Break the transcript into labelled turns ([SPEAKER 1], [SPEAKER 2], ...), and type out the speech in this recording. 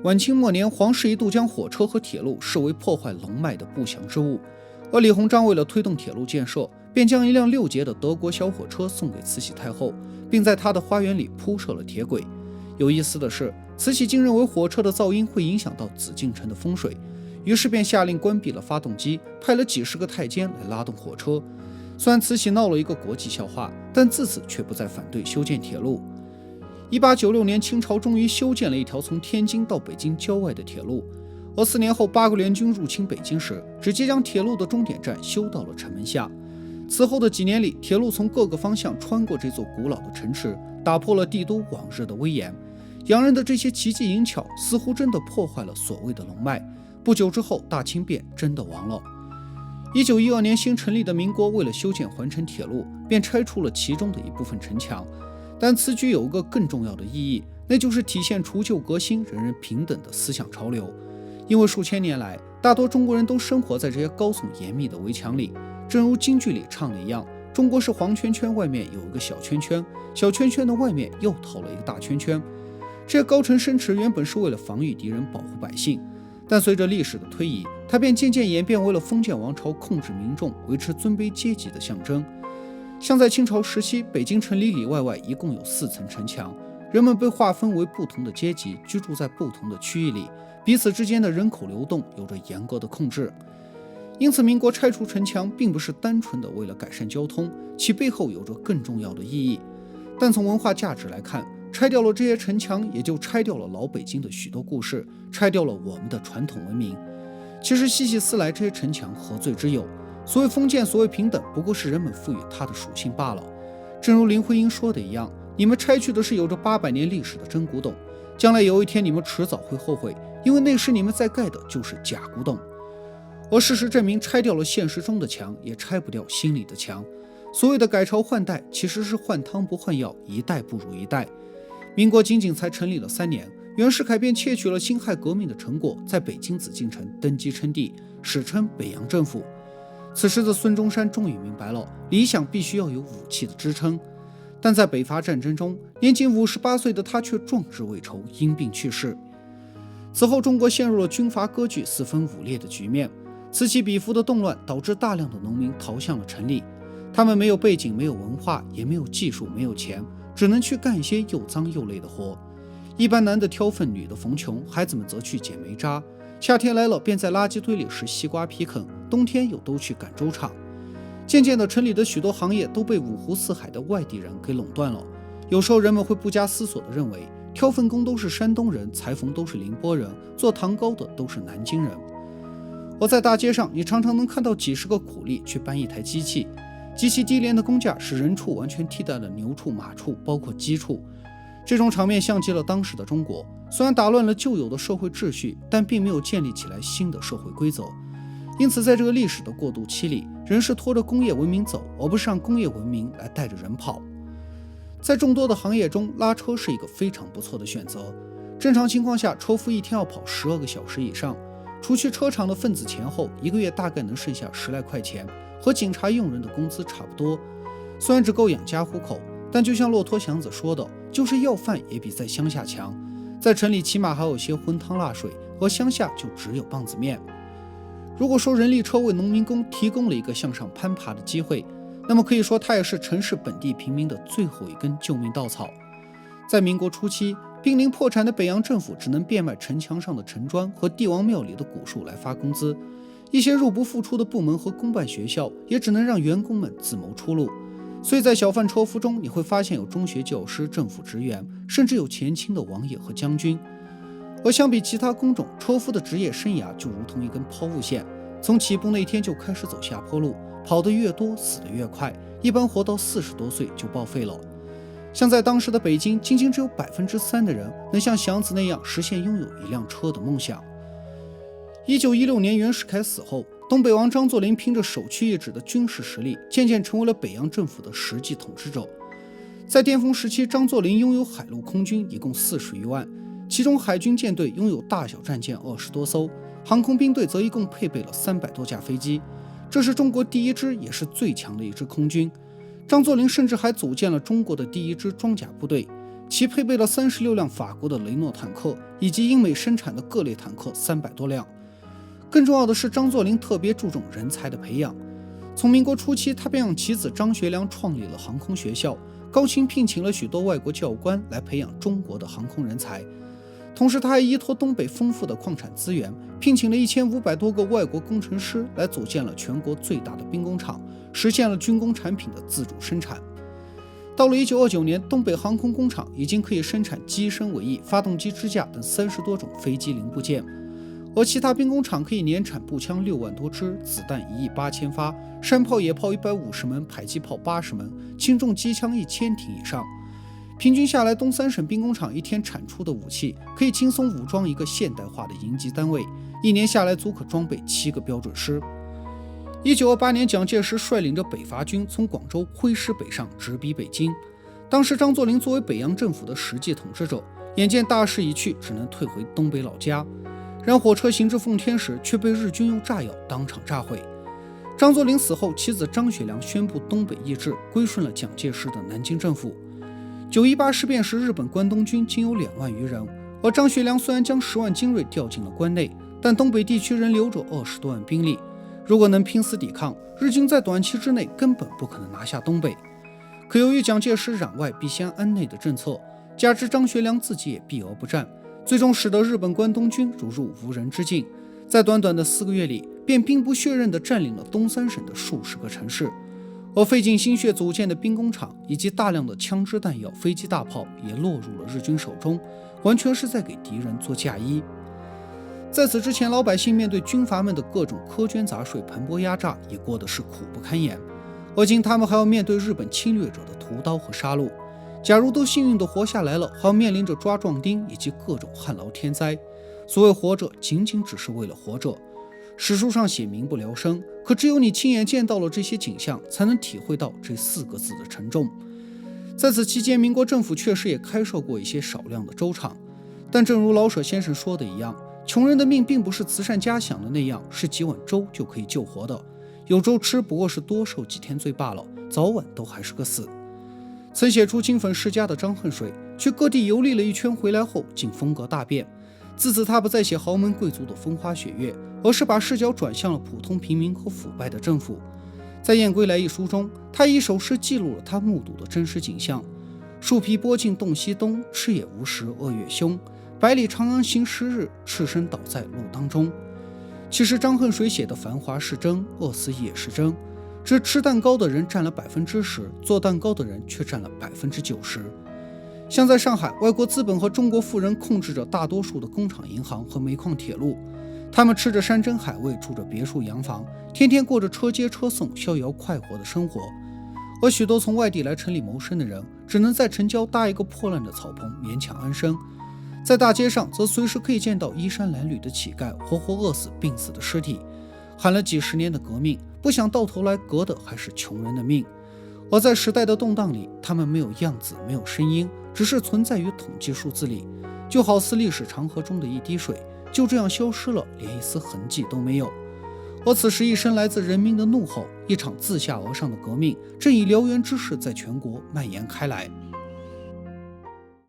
[SPEAKER 1] 晚清末年，皇室一度将火车和铁路视为破坏龙脉的不祥之物，而李鸿章为了推动铁路建设，便将一辆6节的德国小火车送给慈禧太后，并在她的花园里铺设了铁轨。有意思的是，慈禧竟认为火车的噪音会影响到紫禁城的风水，于是便下令关闭了发动机，派了几十个太监来拉动火车。虽然慈禧闹了一个国际笑话，但自此却不再反对修建铁路。1896年，清朝终于修建了一条从天津到北京郊外的铁路，而4年后八国联军入侵北京时，直接将铁路的终点站修到了城门下。此后的几年里，铁路从各个方向穿过这座古老的城池，打破了帝都往日的威严。洋人的这些奇技淫巧似乎真的破坏了所谓的龙脉。不久之后，大清便真的亡了。1912年新成立的民国为了修建环城铁路，便拆除了其中的一部分城墙。但此举有个更重要的意义，那就是体现除旧革新、人人平等的思想潮流。因为数千年来，大多中国人都生活在这些高耸严密的围墙里，正如京剧里唱的一样，中国是黄圈圈外面有一个小圈圈，小圈圈的外面又套了一个大圈圈。这些高城深池原本是为了防御敌人、保护百姓，但随着历史的推移，它便渐渐演变为了封建王朝控制民众、维持尊卑阶级的象征。像在清朝时期，北京城里里外外一共有4层城墙，人们被划分为不同的阶级，居住在不同的区域里，彼此之间的人口流动有着严格的控制。因此，民国拆除城墙并不是单纯的为了改善交通，其背后有着更重要的意义。但从文化价值来看，拆掉了这些城墙，也就拆掉了老北京的许多故事，拆掉了我们的传统文明。其实细细思来，这些城墙何罪之有？所谓封建，所谓平等，不过是人们赋予它的属性罢了。正如林徽因说的一样，你们拆去的是有着800年历史的真古董，将来有一天你们迟早会后悔，因为那时你们在盖的就是假古董。而事实证明，拆掉了现实中的墙，也拆不掉心里的墙。所谓的改朝换代，其实是换汤不换药，一代不如一代。民国仅仅才成立了3年，袁世凯便窃取了辛亥革命的成果，在北京紫禁城登基称帝，史称北洋政府。此时的孙中山终于明白了，理想必须要有武器的支撑。但在北伐战争中，年仅58岁的他却壮志未酬，因病去世。此后，中国陷入了军阀割据、四分五裂的局面。此起彼伏的动乱导致大量的农民逃向了城里，他们没有背景，没有文化，也没有技术，没有钱，只能去干一些又脏又累的活。一般男的挑粪，女的缝琼，孩子们则去捡煤渣。夏天来了，便在垃圾堆里拾西瓜皮啃，冬天又都去赶粥厂。渐渐的，城里的许多行业都被五湖四海的外地人给垄断了。有时候人们会不加思索地认为，挑粪工都是山东人，裁缝都是宁波人，做糖糕的都是南京人。而在大街上，你常常能看到几十个苦力去搬一台机器，极其低廉的工价使人畜完全替代了牛畜、马畜，包括鸡畜。这种场面像极了当时的中国，虽然打乱了旧有的社会秩序，但并没有建立起来新的社会规则。因此，在这个历史的过渡期里，人是拖着工业文明走，而不是让工业文明来带着人跑。在众多的行业中，拉车是一个非常不错的选择。正常情况下，车夫一天要跑12个小时以上，除去车厂的份子钱后，一个月大概能剩下10来块钱，和警察用人的工资差不多。虽然只够养家糊口，但就像骆驼祥子说的，就是要饭也比在乡下强。在城里起码还有些荤汤辣水，而乡下就只有棒子面。如果说人力车为农民工提供了一个向上攀爬的机会，那么可以说它也是城市本地平民的最后一根救命稻草。在民国初期，濒临破产的北洋政府只能变卖城墙上的陈砖和帝王庙里的古树来发工资，一些入不敷出的部门和公办学校也只能让员工们自谋出路。所以在小贩车夫中，你会发现有中学教师、政府职员，甚至有前清的王爷和将军。而相比其他工种，车夫的职业生涯就如同一根抛物线，从起步那天就开始走下坡路，跑得越多，死得越快，一般活到40多岁就报废了。像在当时的北京，仅仅只有3%的人能像祥子那样实现拥有一辆车的梦想。1916年袁世凯死后，东北王张作霖凭着首屈一指的军事实力，渐渐成为了北洋政府的实际统治者。在巅峰时期，张作霖拥有海陆空军一共40余万，其中海军舰队拥有大小战舰20多艘，航空兵队则一共配备了300多架飞机，这是中国第一支也是最强的一支空军。张作霖甚至还组建了中国的第一支装甲部队，其配备了36辆法国的雷诺坦克，以及英美生产的各类坦克300多辆。更重要的是，张作霖特别注重人才的培养。从民国初期，他便让其子张学良创立了航空学校，高薪聘请了许多外国教官来培养中国的航空人才。同时，他还依托东北丰富的矿产资源，聘请了1500多个外国工程师来组建了全国最大的兵工厂，实现了军工产品的自主生产。到了1929年，东北航空工厂已经可以生产机身尾翼、发动机支架等30多种飞机零部件，而其他兵工厂可以年产步枪6万多支、子弹18000发、山炮、野炮150门、迫击炮80门、轻重机枪1000挺以上。平均下来，东三省兵工厂一天产出的武器可以轻松武装一个现代化的营级单位，一年下来足可装备7个标准师。1928年，蒋介石率领着北伐军从广州挥师北上，直逼北京。当时张作霖作为北洋政府的实际统治者，眼见大势已去，只能退回东北老家。然火车行至奉天时，却被日军用炸药当场炸毁。张作霖死后，妻子张学良宣布东北易帜，归顺了蒋介石的南京政府。9·18事变时，日本关东军仅有2万余人，而张学良虽然将10万精锐调进了关内，但东北地区仍留着20多万兵力。如果能拼死抵抗，日军在短期之内根本不可能拿下东北。可由于蒋介石攘外必先安内的政策，加之张学良自己也避而不战，最终使得日本关东军如入无人之境，在短短的4个月里，便兵不血刃地占领了东三省的数十个城市。而费尽心血组建的兵工厂以及大量的枪支弹药、飞机大炮也落入了日军手中，完全是在给敌人做嫁衣。在此之前，老百姓面对军阀们的各种苛捐杂税、盘剥压榨，也过得是苦不堪言。而今他们还要面对日本侵略者的屠刀和杀戮。假如都幸运地活下来了，还要面临着抓壮丁以及各种旱涝天灾。所谓活着，仅仅只是为了活着。史书上写民不聊生，可只有你亲眼见到了这些景象，才能体会到这4个字的沉重。在此期间，民国政府确实也开设过一些少量的粥厂，但正如老舍先生说的一样，穷人的命并不是慈善家想的那样，是几碗粥就可以救活的。有粥吃不过是多受几天罪罢了，早晚都还是个死。曾写出金粉世家的张恨水，去各地游历了一圈回来后，竟风格大变。自此他不再写豪门贵族的风花雪月，而是把视角转向了普通平民和腐败的政府。在《燕归来》一书中，他以一首诗记录了他目睹的真实景象：树皮剥尽洞西东，吃也无食恶月凶。百里长阳行10日，赤身倒在路当中。其实张恨水写的繁华是真，饿死也是真，只吃蛋糕的人占了10%，做蛋糕的人却占了90%。像在上海，外国资本和中国富人控制着大多数的工厂、银行和煤矿、铁路，他们吃着山珍海味，住着别墅洋房，天天过着车接车送、逍遥快活的生活。而许多从外地来城里谋生的人，只能在城郊搭一个破烂的草棚，勉强安生。在大街上，则随时可以见到衣衫褴褛的乞丐，活活饿死、病死的尸体。喊了几十年的革命，不想到头来革的还是穷人的命。而在时代的动荡里，他们没有样子，没有声音，只是存在于统计数字里，就好似历史长河中的一滴水，就这样消失了，连一丝痕迹都没有。而此时，一声来自人民的怒吼，一场自下而上的革命，正以燎原之势在全国蔓延开来。